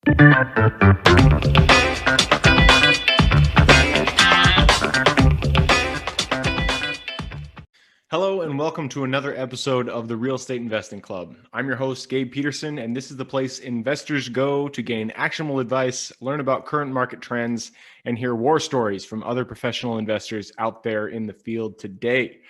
Hello and welcome to another episode of the Real Estate Investing Club. I'm your host, Gabe Peterson, and this is the place investors go to gain actionable advice, learn about current market trends, and hear war stories from other professional investors out there in the field today.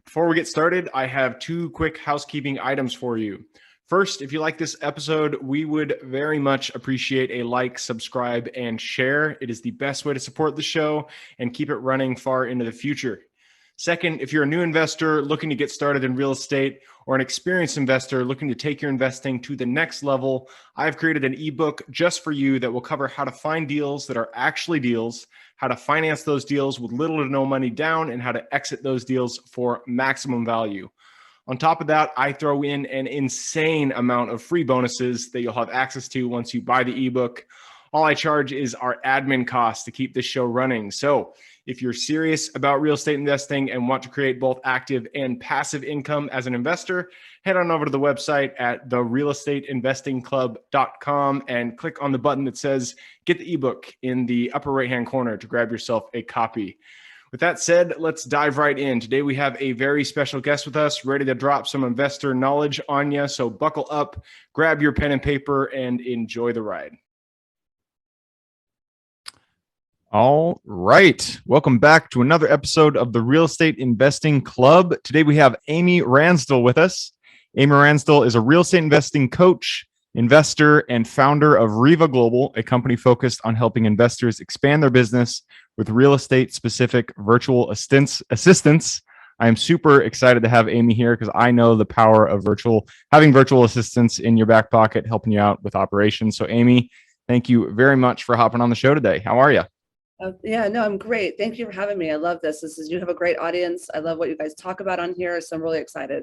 Before we get started, I have two quick housekeeping items for you. First, if you like this episode, we would very much appreciate a like, subscribe, and share. It is the best way to support the show and keep it running far into the future. Second, if you're a new investor looking to get started in real estate or an experienced investor looking to take your investing to the next level, I've created an ebook just for you that will cover how to find deals that are actually deals, how to finance those deals with little to no money down, and how to exit those deals for maximum value. On top of that, I throw in an insane amount of free bonuses that you'll have access to once you buy the ebook. All I charge is our admin costs to keep this show running. So if you're serious about real estate investing and want to create both active and passive income as an investor, head on over to the website at therealestateinvestingclub.com and click on the button that says get the ebook in the upper right-hand corner to grab yourself a copy. With that said, let's dive right in. Today we have a very special guest with us, ready to drop some investor knowledge on you. So buckle up, grab your pen and paper, and enjoy the ride. All right. Welcome back to another episode of the Real Estate Investing Club. Today we have Amy Ransdell with us. Amy Ransdell is a real estate investing coach, investor, and founder of Riva Global, a company focused on helping investors expand their business with real estate specific virtual assistants. I am super excited to have Amy here because I know the power of having virtual assistants in your back pocket, helping you out with operations. So Amy, thank you very much for hopping on the show today. How are you? I'm great. Thank you for having me. I love this. You have a great audience. I love what you guys talk about on here. So I'm really excited.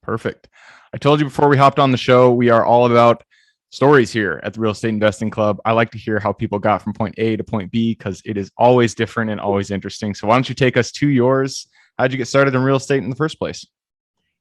Perfect. I told you before we hopped on the show, we are all about stories here at the Real Estate Investing Club. I like to hear how people got from point A to point B because it is always different and always interesting. So why don't you take us to yours? How'd you get started in real estate in the first place?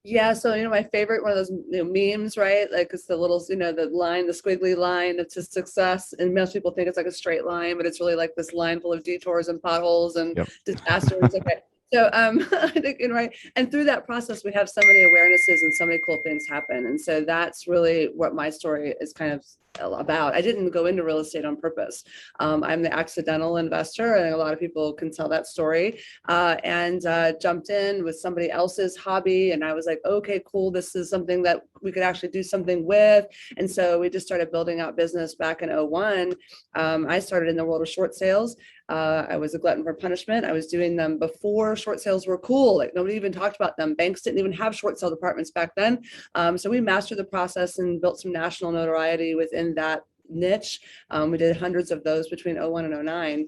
Yeah, so my favorite one of those memes, right? Like it's the little, the line, the squiggly line to success, and most people think it's like a straight line, but it's really like this line full of detours and potholes and disasters. Okay, so I think right, and through that process, we have so many awarenesses and so many cool things happen, and so that's really what my story is kind of about. I didn't go into real estate on purpose. I'm the accidental investor, and a lot of people can tell that story, and jumped in with somebody else's hobby. And I was like, okay, cool. This is something that we could actually do something with. And so we just started building out business back in 2001. I started in the world of short sales. I was a glutton for punishment. I was doing them before short sales were cool. Like nobody even talked about them. Banks didn't even have short sale departments back then. So we mastered the process and built some national notoriety within that niche. We did hundreds of those between 2001 and 2009.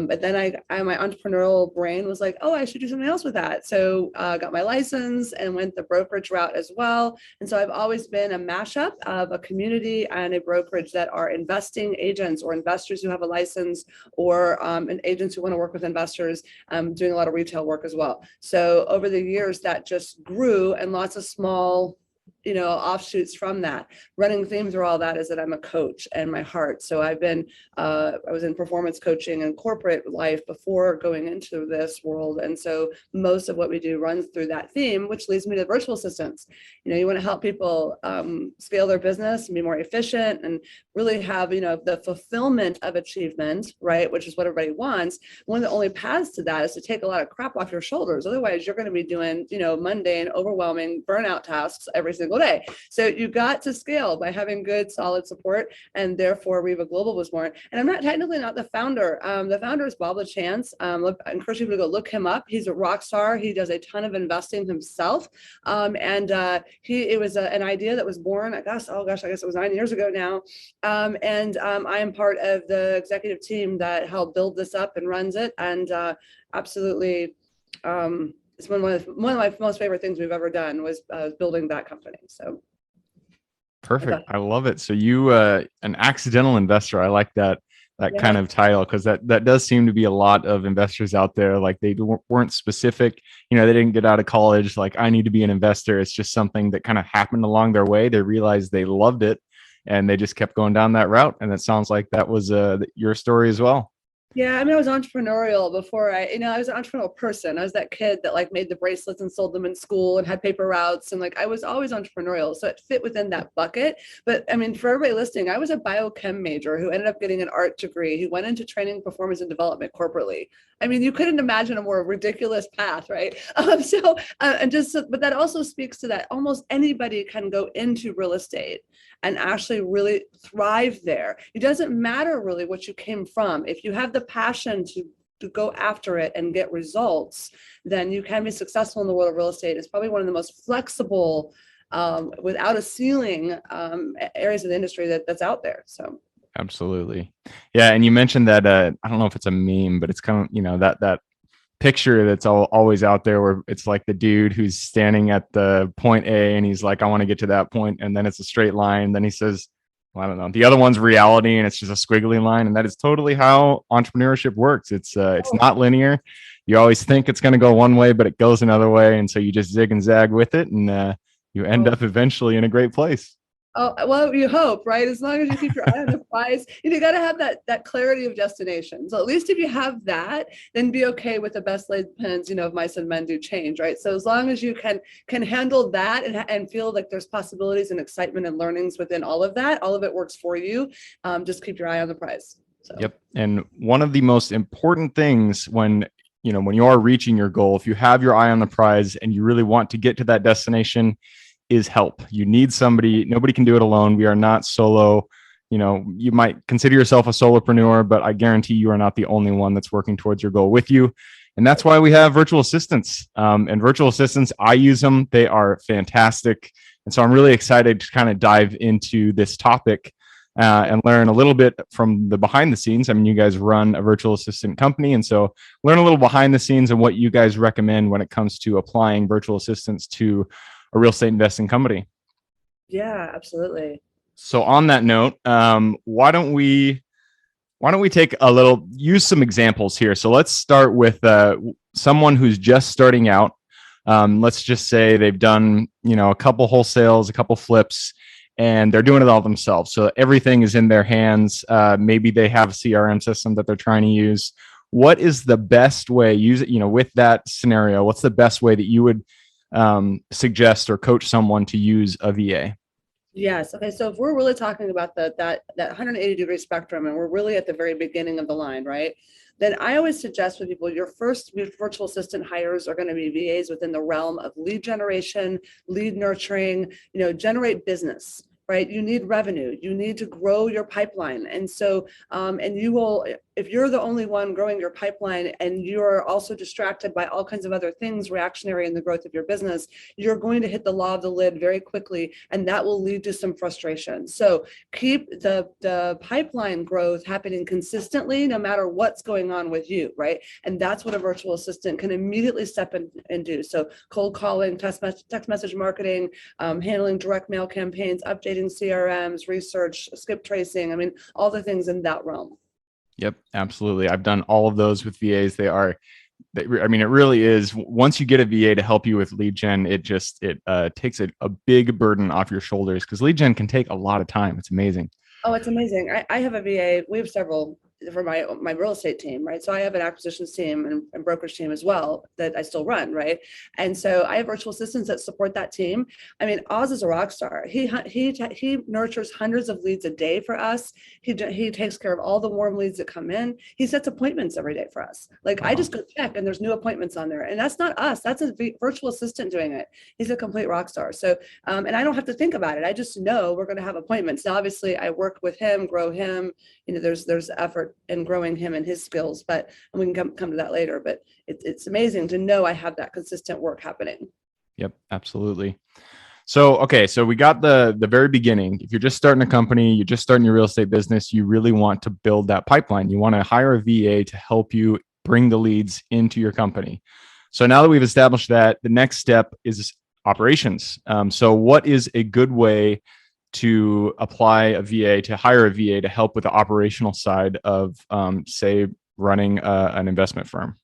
But then my entrepreneurial brain was like, oh, I should do something else with that. So got my license and went the brokerage route as well. And so I've always been a mashup of a community and a brokerage that are investing agents or investors who have a license or agents who want to work with investors, doing a lot of retail work as well. So over the years, that just grew, and lots of small offshoots from that. Running theme through all that is that I'm a coach and my heart. So I was in performance coaching and corporate life before going into this world. And so most of what we do runs through that theme, which leads me to virtual assistants. You want to help people scale their business and be more efficient and really have, the fulfillment of achievement, right? Which is what everybody wants. One of the only paths to that is to take a lot of crap off your shoulders. Otherwise, you're going to be doing, mundane, overwhelming burnout tasks every single day. So you got to scale by having good, solid support, and therefore Riva Global was born. And I'm not the founder. The founder is Bob LaChance. I encourage people to go look him up. He's a rock star. He does a ton of investing himself. It was an idea that was born, I guess it was 9 years ago now. I am part of the executive team that helped build this up and runs it. And absolutely, it's one of my most favorite things we've ever done was building that company. So perfect. I love it. So you, an accidental investor. I like that kind of title, because that does seem to be a lot of investors out there. Like they weren't specific, they didn't get out of college like I need to be an investor. It's just something that kind of happened along their way. They realized they loved it and they just kept going down that route. And it sounds like that was your story as well. Yeah, I mean, I was entrepreneurial before I was an entrepreneurial person. I was that kid that like made the bracelets and sold them in school and had paper routes. And like, I was always entrepreneurial. So it fit within that bucket. But I mean, for everybody listening, I was a biochem major who ended up getting an art degree, who went into training, performance, and development corporately. I mean, you couldn't imagine a more ridiculous path, right? But that also speaks to that almost anybody can go into real estate and actually really thrive there. It doesn't matter really what you came from. If you have the passion to go after it and get results, then you can be successful in the world of real estate. It's probably one of the most flexible, without a ceiling, areas of the industry that's out there. So. Absolutely. Yeah. And you mentioned that, I don't know if it's a meme, but it's kind of, that picture that's always out there where it's like the dude who's standing at the point A and he's like, I want to get to that point. And then it's a straight line. Then he says, well, I don't know. The other one's reality and it's just a squiggly line. And that is totally how entrepreneurship works. It's not linear. You always think it's going to go one way, but it goes another way. And so you just zig and zag with it and you end up eventually in a great place. Oh, well, you hope, right? As long as you keep your eye on the prize, you got to have that clarity of destination. So at least if you have that, then be okay with the best laid plans, of mice and men do change, right? So as long as you can handle that and feel like there's possibilities and excitement and learnings within all of that, all of it works for you. Just keep your eye on the prize. So. Yep. And one of the most important things when you are reaching your goal, if you have your eye on the prize and you really want to get to that destination, is help. You need somebody. Nobody can do it alone. We are not solo. You might consider yourself a solopreneur, but I guarantee you are not the only one that's working towards your goal with you. And that's why we have virtual assistants. And virtual assistants, I use them. They are fantastic. And so I'm really excited to kind of dive into this topic and learn a little bit from the behind the scenes. I mean, you guys run a virtual assistant company. And so learn a little behind the scenes and what you guys recommend when it comes to applying virtual assistants to a real estate investing company. Yeah, absolutely. So on that note, why don't we use some examples here. So let's start with someone who's just starting out. Let's just say they've done, a couple wholesales, a couple flips, and they're doing it all themselves. So everything is in their hands. Maybe they have a CRM system that they're trying to use. What is the best way, with that scenario, what's the best way that you would suggest or coach someone to use a VA? Yes. Okay. So if we're really talking about that 180-degree spectrum, and we're really at the very beginning of the line, right? Then I always suggest with people, your first virtual assistant hires are going to be VAs within the realm of lead generation, lead nurturing, generate business. Right? You need revenue. You need to grow your pipeline. And so, and you will, if you're the only one growing your pipeline and you're also distracted by all kinds of other things reactionary in the growth of your business, you're going to hit the law of the lid very quickly, and that will lead to some frustration. So keep the pipeline growth happening consistently, no matter what's going on with you, right? And that's what a virtual assistant can immediately step in and do. So cold calling, text message marketing, handling direct mail campaigns, updating CRMs, research, skip tracing. I mean, all the things in that realm. Yep, absolutely. I've done all of those with VAs. It really is. Once you get a VA to help you with lead gen, it takes a big burden off your shoulders, because lead gen can take a lot of time. It's amazing. Oh, it's amazing. I have a VA. We have several for my real estate team, right? So I have an acquisitions team and brokerage team as well that I still run, right? And so I have virtual assistants that support that team. I mean, Oz is a rock star. He nurtures hundreds of leads a day for us. He takes care of all the warm leads that come in. He sets appointments every day for us. Like, I just go check and there's new appointments on there. And that's not us. That's a virtual assistant doing it. He's a complete rock star. So, and I don't have to think about it. I just know we're going to have appointments. Now, obviously I work with him, grow him. There's effort in growing him and his skills, but we can come to that later. But it's amazing to know I have that consistent work happening. Yep, absolutely. So, okay, so we got the very beginning. If you're just starting a company, you're just starting your real estate business, you really want to build that pipeline. You want to hire a VA to help you bring the leads into your company. So now that we've established that, the next step is operations. So what is a good way to apply a VA, to hire a VA to help with the operational side of, say, running an investment firm?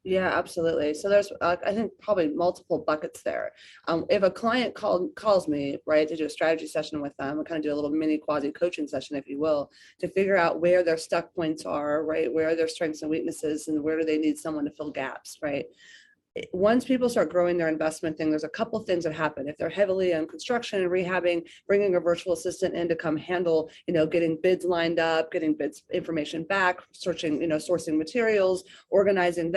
Yeah, absolutely. So there's, I think probably multiple buckets there. If a client calls me, right, to do a strategy session with them, and kind of do a little mini quasi coaching session, if you will, to figure out where their stuck points are, right, where are their strengths and weaknesses, and where do they need someone to fill gaps, right? Once people start growing their investment thing, there's a couple things that happen. If they're heavily on construction and rehabbing, bringing a virtual assistant in to come handle, getting bids lined up, getting bids information back, searching, sourcing materials, organizing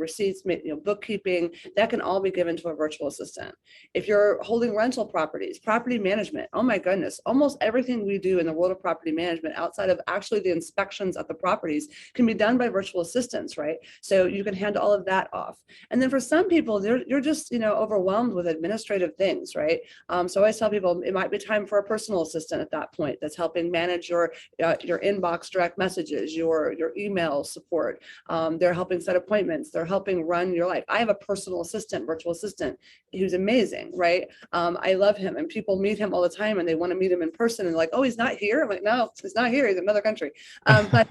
receipts, bookkeeping, that can all be given to a virtual assistant. If you're holding rental properties, property management, oh my goodness, almost everything we do in the world of property management outside of actually the inspections of the properties can be done by virtual assistants, right? So you can hand all of that off. And then for some people, you're just, overwhelmed with administrative things, right? So I always tell people it might be time for a personal assistant at that point that's helping manage your inbox direct messages, your email support. They're helping set appointments. They're helping run your life. I have a personal assistant, virtual assistant, who's amazing, right? I love him, and people meet him all the time and they want to meet him in person and like, oh, he's not here. I'm like, no, he's not here. He's in another country. But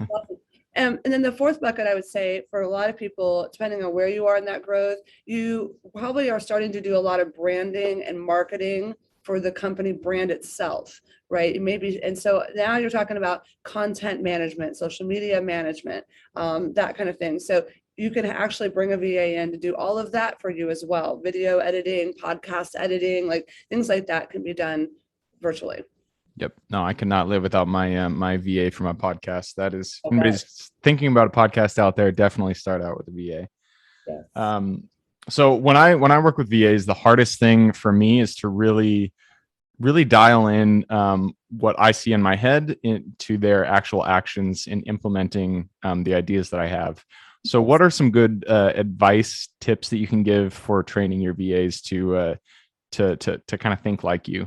and then the fourth bucket, I would say, for a lot of people, depending on where you are in that growth, you probably are starting to do a lot of branding and marketing for the company brand itself, right? Maybe, and so now you're talking about content management, social media management, that kind of thing. So you can actually bring a VA in to do all of that for you as well. Video editing, podcast editing, like things like that can be done virtually. Yep. No, I cannot live without my my VA for my podcast. That is, if anybody's thinking about a podcast out there, definitely start out with a VA. Yes. So when I work with VAs, the hardest thing for me is to really dial in what I see in my head into their actual actions in implementing the ideas that I have. So what are some good advice tips that you can give for training your VAs to kind of think like you?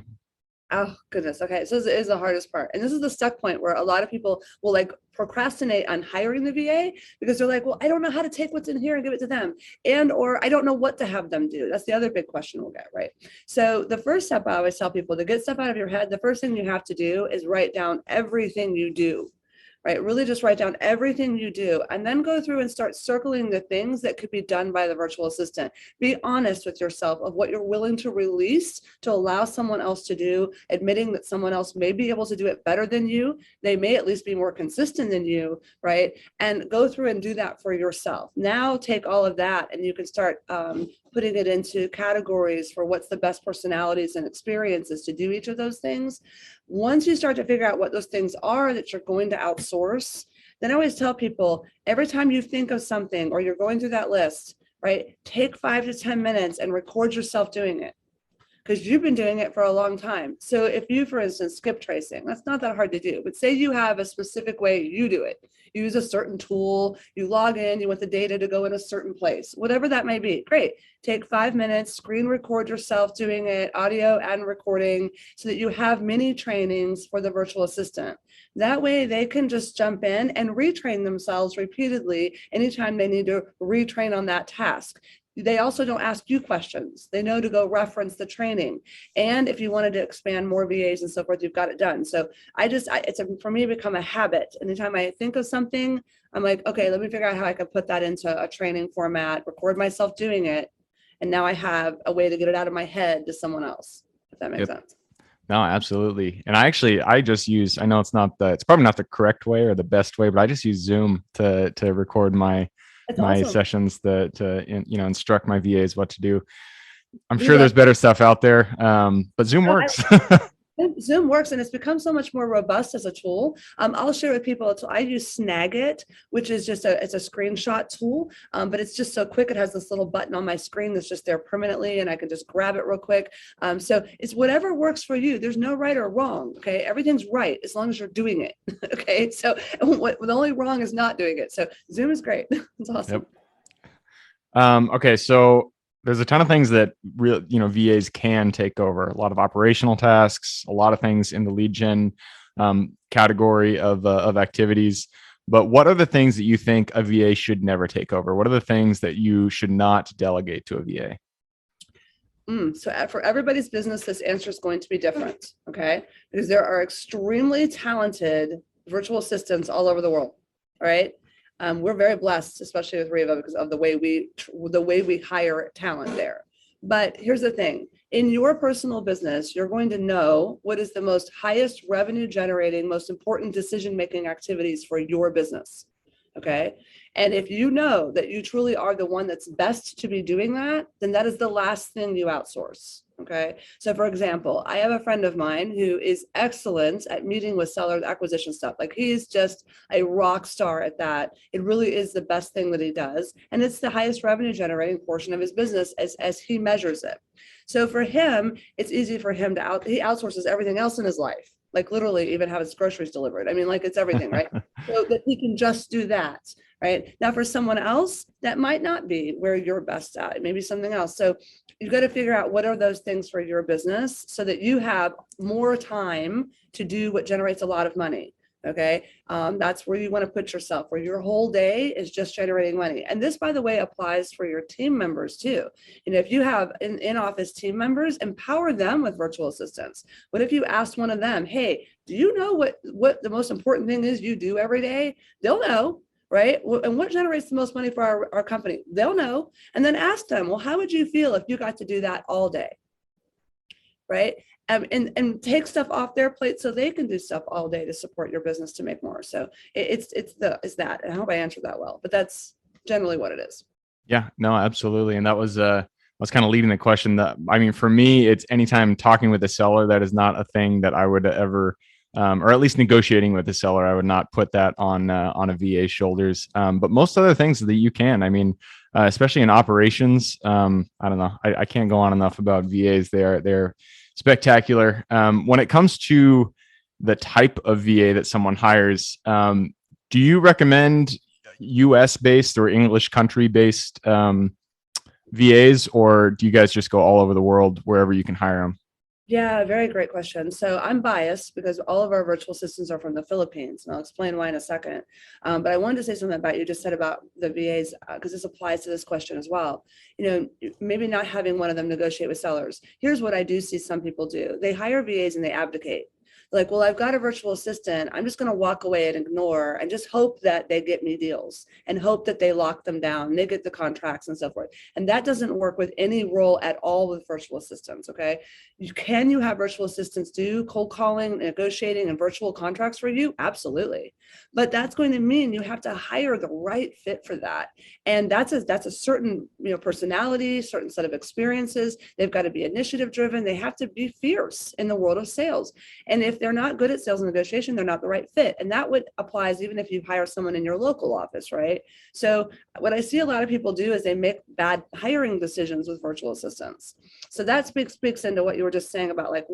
Oh, goodness. Okay. So this is the hardest part. And this is the stuck point where a lot of people will like procrastinate on hiring the VA because they're like, well, I don't know how to take what's in here and give it to them. Or I don't know what to have them do. That's the other big question we'll get, right? So the first step I always tell people to get stuff out of your head, the first thing you have to do is write down everything you do. Right? Really just write down everything you do and then go through and start circling the things that could be done by the virtual assistant. Be honest with yourself of what you're willing to release to allow someone else to do, admitting that someone else may be able to do it better than you. They may at least be more consistent than you, right? And go through and do that for yourself. Now take all of that and you can start putting it into categories for what's the best personalities and experiences to do each of those things. Once you start to figure out what those things are that you're going to outsource, then I always tell people every time you think of something or you're going through that list, right, take 5 to 10 minutes and record yourself doing it because you've been doing it for a long time. So if you, for instance, skip tracing, that's not that hard to do, but say you have a specific way you do it. You use a certain tool, you log in, you want the data to go in a certain place, whatever that may be. Great. Take 5 minutes, screen record yourself doing it, audio and recording, so that you have mini trainings for the virtual assistant. That way they can just jump in and retrain themselves repeatedly anytime they need to retrain on that task. They also don't ask you questions. They know to go reference the training. And if you wanted to expand more VAs and so forth, you've got it done. So for me, become a habit. Anytime I think of something, I'm like, okay, let me figure out how I can put that into a training format, record myself doing it. And now I have a way to get it out of my head to someone else, if that makes sense. No, absolutely. And I just use, I know it's probably not the correct way or the best way, but I just use Zoom to record my awesome sessions to instruct my VAs what to do. I'm sure there's better stuff out there, but Zoom works. Zoom works and it's become so much more robust as a tool. I'll share with people. I use Snagit, which is just it's a screenshot tool, but it's just so quick. It has this little button on my screen that's just there permanently, and I can just grab it real quick. So it's whatever works for you. There's no right or wrong. Okay, everything's right as long as you're doing it. Okay, so the only wrong is not doing it. So Zoom is great. It's awesome. Yep. Okay, so there's a ton of things that VAs can take over. A lot of operational tasks, a lot of things in the lead gen category of activities. But what are the things that you think a VA should never take over? What are the things that you should not delegate to a VA? So for everybody's business, this answer is going to be different, okay? Because there are extremely talented virtual assistants all over the world, all right? We're very blessed, especially with Riva, because of the way we hire talent there. But here's the thing. In your personal business, you're going to know what is the most highest revenue generating, most important decision-making activities for your business. Okay. And if you know that you truly are the one that's best to be doing that, then that is the last thing you outsource. Okay. So for example, I have a friend of mine who is excellent at meeting with seller acquisition stuff. Like he's just a rock star at that. It really is the best thing that he does. And it's the highest revenue generating portion of his business as he measures it. So for him, it's easy for him to he outsources everything else in his life. Like literally even have his groceries delivered. I mean, like it's everything, right? So that he can just do that, right? Now for someone else, that might not be where you're best at, maybe something else. So you've got to figure out what are those things for your business so that you have more time to do what generates a lot of money. Okay. That's where you want to put yourself, where your whole day is just generating money. And this, by the way, applies for your team members too. You know, if you have in-office team members, empower them with virtual assistants. What if you asked one of them, hey, do you know what the most important thing is you do every day? They'll know. Right. And what generates the most money for our company? They'll know. And then ask them, well, how would you feel if you got to do that all day? Right. And take stuff off their plate so they can do stuff all day to support your business to make more. So it's that. I hope I answered that well, but that's generally what it is. Yeah, no, absolutely. And that was I was kind of leading the question. That, I mean, for me, it's anytime talking with a seller, that is not a thing that I would ever, or at least negotiating with a seller, I would not put that on a VA's shoulders. But most other things that you can, I mean, especially in operations, I don't know, I can't go on enough about VAs. They're spectacular. When it comes to the type of VA that someone hires, do you recommend US based or English country based VAs, or do you guys just go all over the world wherever you can hire them? Yeah, very great question. So I'm biased because all of our virtual assistants are from the Philippines, and I'll explain why in a second. But I wanted to say something about you just said about the VAs, because this applies to this question as well. You know, maybe not having one of them negotiate with sellers. Here's what I do see some people do. They hire VAs and they abdicate. Like, well, I've got a virtual assistant. I'm just going to walk away and ignore and just hope that they get me deals and hope that they lock them down and they get the contracts and so forth. And that doesn't work with any role at all with virtual assistants. Okay. Can you have virtual assistants do cold calling, negotiating, and virtual contracts for you? Absolutely. But that's going to mean you have to hire the right fit for that. And that's a certain, personality, certain set of experiences. They've got to be initiative driven. They have to be fierce in the world of sales. And if they're not good at sales and negotiation, they're not the right fit. And that would applies even if you hire someone in your local office, right? So what I see a lot of people do is they make bad hiring decisions with virtual assistants. So that speaks into what you were just saying about like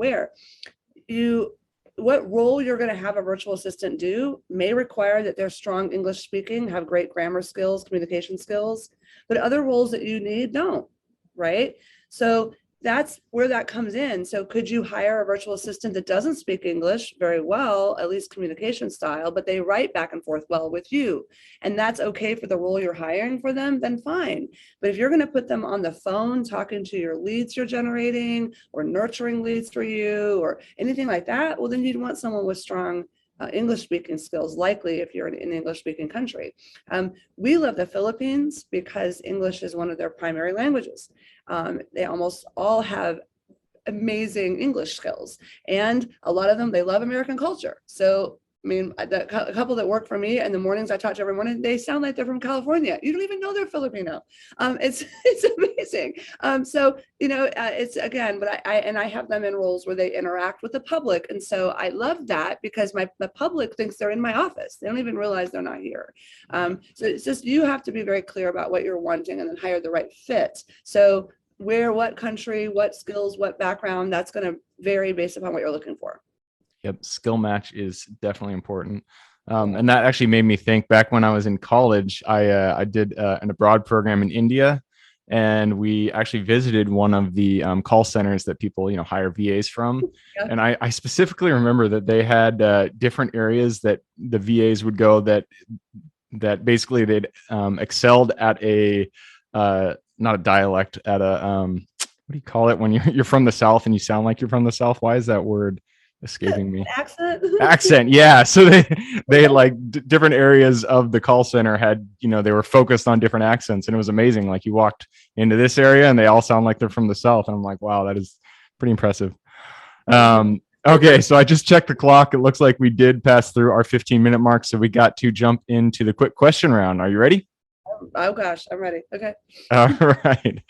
what role you're going to have a virtual assistant do may require that they're strong English speaking, have great grammar skills, communication skills, but other roles that you need don't, right? So that's where that comes in. So could you hire a virtual assistant that doesn't speak English very well, at least communication style, but they write back and forth well with you, and that's okay for the role you're hiring for them, then fine. But if you're going to put them on the phone talking to your leads you're generating or nurturing leads for you or anything like that, well, then you'd want someone with strong English speaking skills, likely if you're in an English speaking country. We love the Philippines because English is one of their primary languages. They almost all have amazing English skills, and a lot of them, they love American culture. So I mean, a couple that work for me in the mornings I talk to every morning, they sound like they're from California. You don't even know they're Filipino. It's amazing. It's again, but I have them in roles where they interact with the public. And so I love that because the public thinks they're in my office. They don't even realize they're not here. So it's just, you have to be very clear about what you're wanting and then hire the right fit. So where, what country, what skills, what background, that's going to vary based upon what you're looking for. Yep. Skill match is definitely important. And that actually made me think back when I was in college, I did an abroad program in India, and we actually visited one of the call centers that people, hire VAs from. Yeah. And I specifically remember that they had different areas that the VAs would go that basically they'd excelled at not a dialect, at a, what do you call it when you're from the South and you sound like you're from the South? Why is that word? escaping me. Accent. Accent, yeah. So they had like different areas of the call center had, they were focused on different accents, and it was amazing. Like you walked into this area and they all sound like they're from the South, and I'm like, wow, that is pretty impressive. Okay, so I just checked the clock. It looks like we did pass through our 15-minute mark, so we got to jump into the quick question round. Are you ready? Oh gosh, I'm ready. Okay. All right.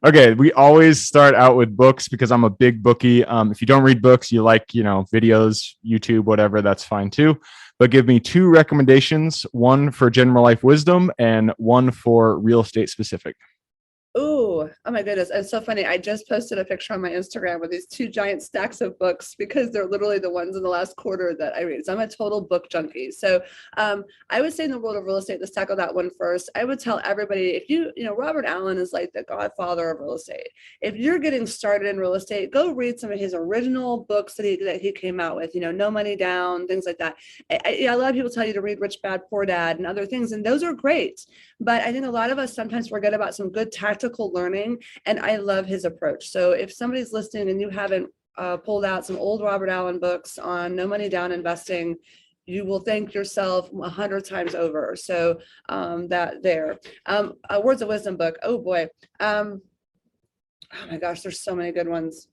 Okay, we always start out with books because I'm a big bookie. If you don't read books, you like, videos, YouTube, whatever, that's fine too. But give me 2 recommendations, one for general life wisdom and one for real estate specific. Oh my goodness. It's so funny. I just posted a picture on my Instagram with these 2 giant stacks of books because they're literally the ones in the last quarter that I read. So I'm a total book junkie. So I would say in the world of real estate, let's tackle that one first. I would tell everybody, if Robert Allen is like the godfather of real estate. If you're getting started in real estate, go read some of his original books that he came out with, No Money Down, things like that. A lot of people tell you to read Rich Dad, Poor Dad and other things, and those are great. But I think a lot of us sometimes forget about some good tactical learning, and I love his approach. So if somebody's listening and you haven't pulled out some old Robert Allen books on no money down investing, you will thank yourself 100 times over. So that there. A Words of Wisdom book. Oh boy. Oh my gosh, there's so many good ones.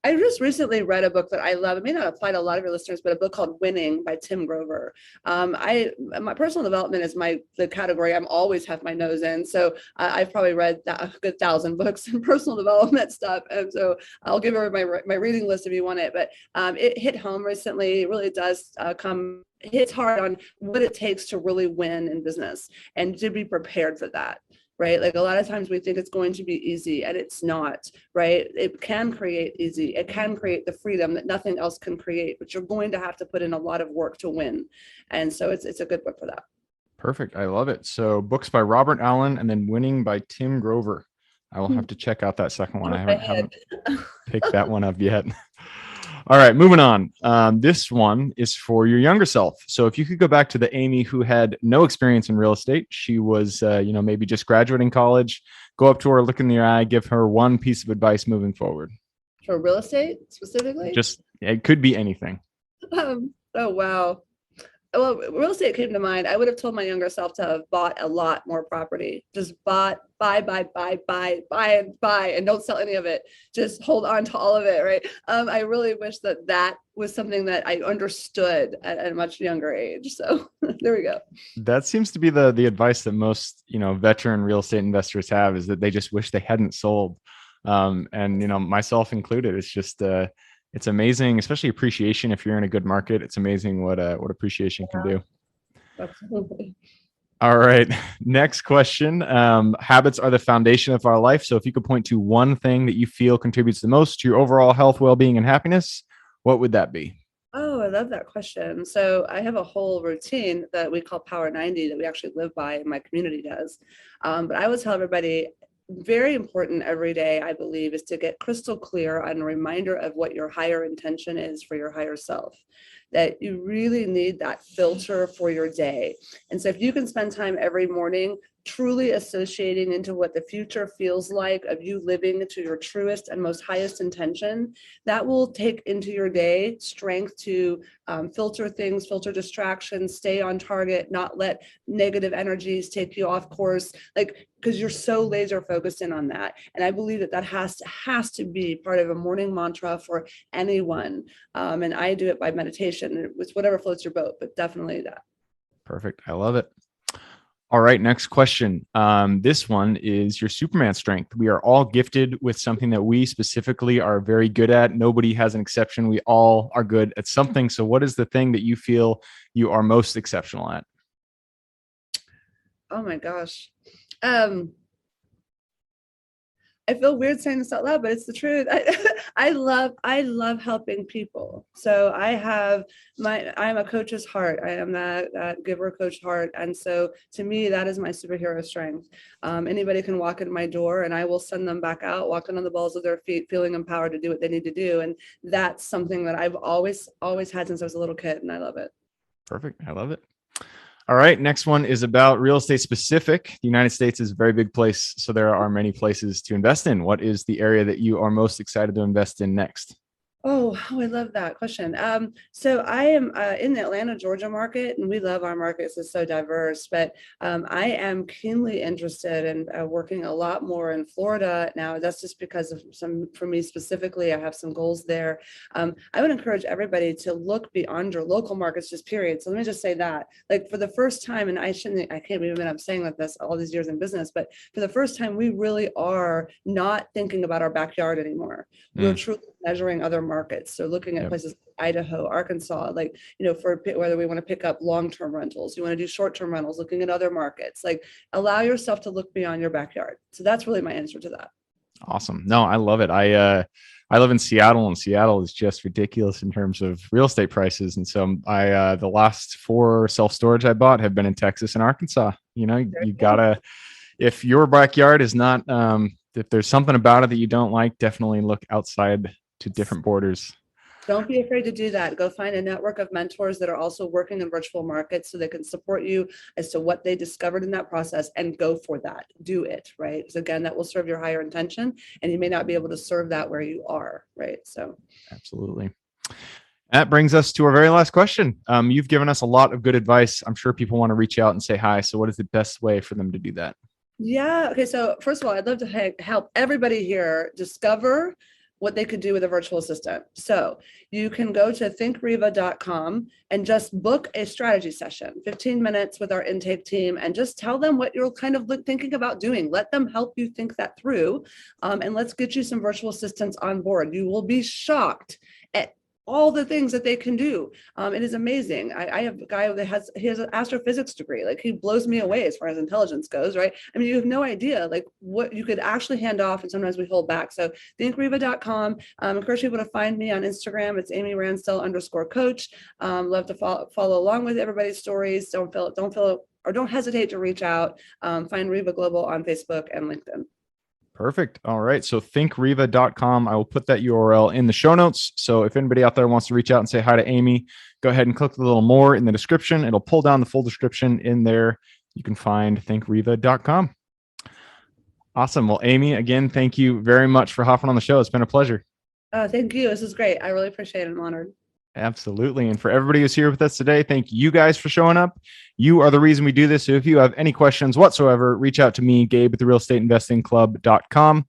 I just recently read a book that I love. It may not apply to a lot of your listeners, but a book called Winning by Tim Grover. My personal development is the category I'm always have my nose in. So I've probably read a good 1,000 books in personal development stuff. And so I'll give her my reading list if you want it. But it hit home recently. It really does hits hard on what it takes to really win in business and to be prepared for that. Right? Like a lot of times we think it's going to be easy and it's not, right? It can create easy. It can create the freedom that nothing else can create, but you're going to have to put in a lot of work to win. And so it's a good book for that. Perfect. I love it. So books by Robert Allen and then Winning by Tim Grover. I will have to check out that second one. I haven't picked that one up yet. All right, moving on. This one is for your younger self. So if you could go back to the Amy who had no experience in real estate, she was, maybe just graduating college, go up to her, look in the eye, give her one piece of advice moving forward. For real estate specifically? It could be anything. Oh, wow. Well, real estate came to mind. I would have told my younger self to have bought a lot more property. Just buy, and don't sell any of it. Just hold on to all of it, right? I really wish that was something that I understood at a much younger age. So there we go. That seems to be the advice that most, veteran real estate investors have, is that they just wish they hadn't sold. And myself included. It's just it's amazing, especially appreciation. If you're in a good market, it's amazing what appreciation can do. Absolutely. All right. Next question. Habits are the foundation of our life. So if you could point to one thing that you feel contributes the most to your overall health, well-being, and happiness, what would that be? Oh, I love that question. So I have a whole routine that we call Power 90 that we actually live by, and my community does. But I would tell everybody, very important every day, I believe, is to get crystal clear on a reminder of what your higher intention is for your higher self, that you really need that filter for your day. And so if you can spend time every morning truly associating into what the future feels like of you living to your truest and most highest intention, that will take into your day strength to filter things, filter distractions, stay on target, not let negative energies take you off course, because you're so laser focused in on that. And I believe that has to be part of a morning mantra for anyone. And I do it by meditation. It's whatever floats your boat, but definitely that. Perfect. I love it. All right, next question. This one is your Superman strength. We are all gifted with something that we specifically are very good at. Nobody has an exception. We all are good at something. So what is the thing that you feel you are most exceptional at? Oh my gosh. I feel weird saying this out loud, but it's the truth. I love helping people. So I'm a coach's heart. I am that giver coach heart. And so to me, that is my superhero strength. Anybody can walk in my door and I will send them back out, walking on the balls of their feet, feeling empowered to do what they need to do. And that's something that I've always had since I was a little kid, and I love it. Perfect. I love it. All right. Next one is about real estate specific. The United States is a very big place, so there are many places to invest in. What is the area that you are most excited to invest in next? Oh, I love that question. So I am in the Atlanta, Georgia market, and we love our markets. It's so diverse, but I am keenly interested in working a lot more in Florida now. That's just because of for me specifically, I have some goals there. I would encourage everybody to look beyond your local markets, just period. So let me just say that, like for the first time, and I can't believe I'm saying like this all these years in business, but for the first time, we really are not thinking about our backyard anymore. We're truly measuring other markets. So looking at places like Idaho, Arkansas, like, for whether we want to pick up long-term rentals, you want to do short-term rentals, looking at other markets, like allow yourself to look beyond your backyard. So that's really my answer to that. Awesome. No, I love it. I live in Seattle, and Seattle is just ridiculous in terms of real estate prices. And so the last 4 self-storage I bought have been in Texas and Arkansas. You gotta, if your backyard is not, if there's something about it that you don't like, definitely look outside to different borders. Don't be afraid to do that. Go find a network of mentors that are also working in virtual markets so they can support you as to what they discovered in that process, and go for that. Do it, right? Because again, that will serve your higher intention, and you may not be able to serve that where you are, right? So absolutely. That brings us to our very last question. You've given us a lot of good advice. I'm sure people want to reach out and say hi. So what is the best way for them to do that? Yeah. Okay. So first of all, I'd love to help everybody here discover what they could do with a virtual assistant. So you can go to thinkreva.com and just book a strategy session, 15 minutes with our intake team, and just tell them what you're kind of thinking about doing. Let them help you think that through. And let's get you some virtual assistants on board. You will be shocked at all the things that they can do. It is amazing. I have a guy that he has an astrophysics degree. Like, he blows me away as far as intelligence goes, right? I mean, you have no idea like what you could actually hand off, and sometimes we hold back. So thinkreva.com. Encourage people to find me on Instagram. It's Amy Ransdell _coach. Love to follow along with everybody's stories. Don't hesitate to reach out. Find Reva Global on Facebook and LinkedIn. Perfect. All right. So thinkreva.com. I will put that URL in the show notes. So if anybody out there wants to reach out and say hi to Amy, go ahead and click a little more in the description. It'll pull down the full description in there. You can find thinkreva.com. Awesome. Well, Amy, again, thank you very much for hopping on the show. It's been a pleasure. Thank you. This is great. I really appreciate it. I'm honored. Absolutely. And for everybody who's here with us today, thank you guys for showing up. You are the reason we do this. So if you have any questions whatsoever, reach out to me, Gabe at therealestateinvestingclub.com.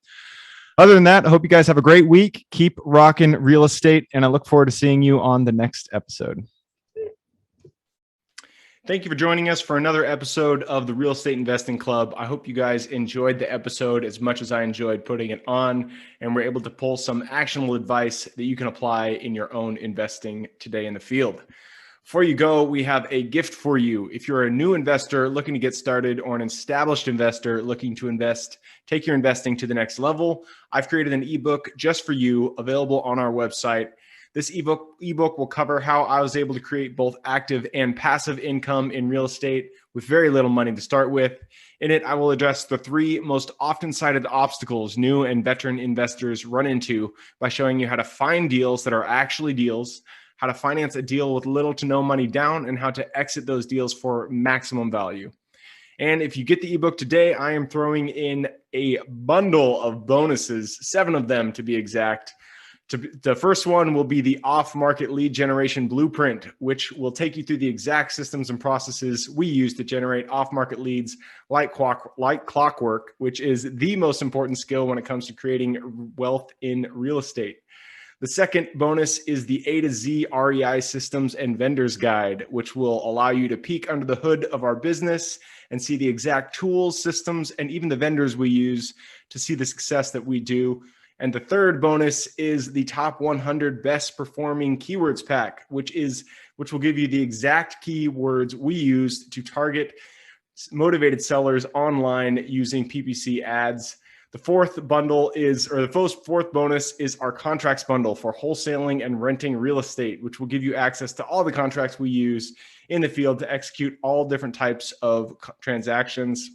Other than that, I hope you guys have a great week. Keep rocking real estate, and I look forward to seeing you on the next episode. Thank you for joining us for another episode of the Real Estate Investing Club. I hope you guys enjoyed the episode as much as I enjoyed putting it on, and we're able to pull some actionable advice that you can apply in your own investing today in the field. Before you go, we have a gift for you. If you're a new investor looking to get started, or an established investor looking to take your investing to the next level, I've created an ebook just for you, available on our website. This ebook will cover how I was able to create both active and passive income in real estate with very little money to start with. In it, I will address the 3 most often cited obstacles new and veteran investors run into by showing you how to find deals that are actually deals, how to finance a deal with little to no money down, and how to exit those deals for maximum value. And if you get the ebook today, I am throwing in a bundle of bonuses, 7 of them to be exact. The first one will be the off-market lead generation blueprint, which will take you through the exact systems and processes we use to generate off-market leads like clockwork, which is the most important skill when it comes to creating wealth in real estate. The second bonus is the A to Z REI systems and vendors guide, which will allow you to peek under the hood of our business and see the exact tools, systems, and even the vendors we use to see the success that we do. And the third bonus is the top 100 best performing keywords pack, which will give you the exact keywords we use to target motivated sellers online using PPC ads. The fourth bonus is our contracts bundle for wholesaling and renting real estate, which will give you access to all the contracts we use in the field to execute all different types of transactions.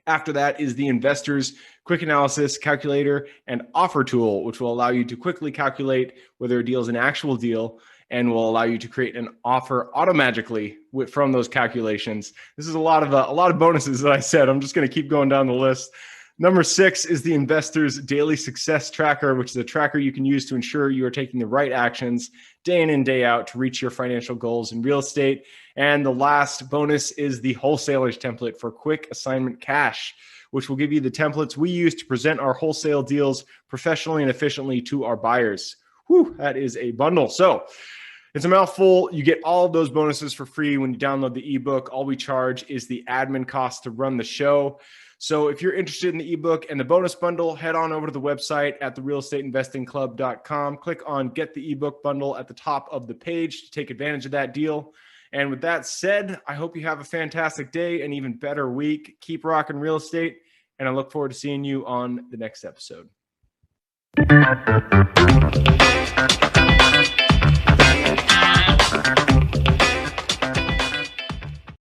After that is the Investors Quick Analysis Calculator and Offer Tool, which will allow you to quickly calculate whether a deal is an actual deal and will allow you to create an offer automagically from those calculations. This is a lot of bonuses that I said. I'm just going to keep going down the list. Number 6 is the Investor's Daily Success Tracker, which is a tracker you can use to ensure you are taking the right actions day in and day out to reach your financial goals in real estate. And the last bonus is the Wholesaler's Template for quick assignment cash, which will give you the templates we use to present our wholesale deals professionally and efficiently to our buyers. Whew, that is a bundle. So it's a mouthful. You get all of those bonuses for free when you download the ebook. All we charge is the admin cost to run the show. So if you're interested in the ebook and the bonus bundle, head on over to the website at therealestateinvestingclub.com. Click on Get the Ebook Bundle at the top of the page to take advantage of that deal. And with that said, I hope you have a fantastic day and even better week. Keep rocking real estate, and I look forward to seeing you on the next episode.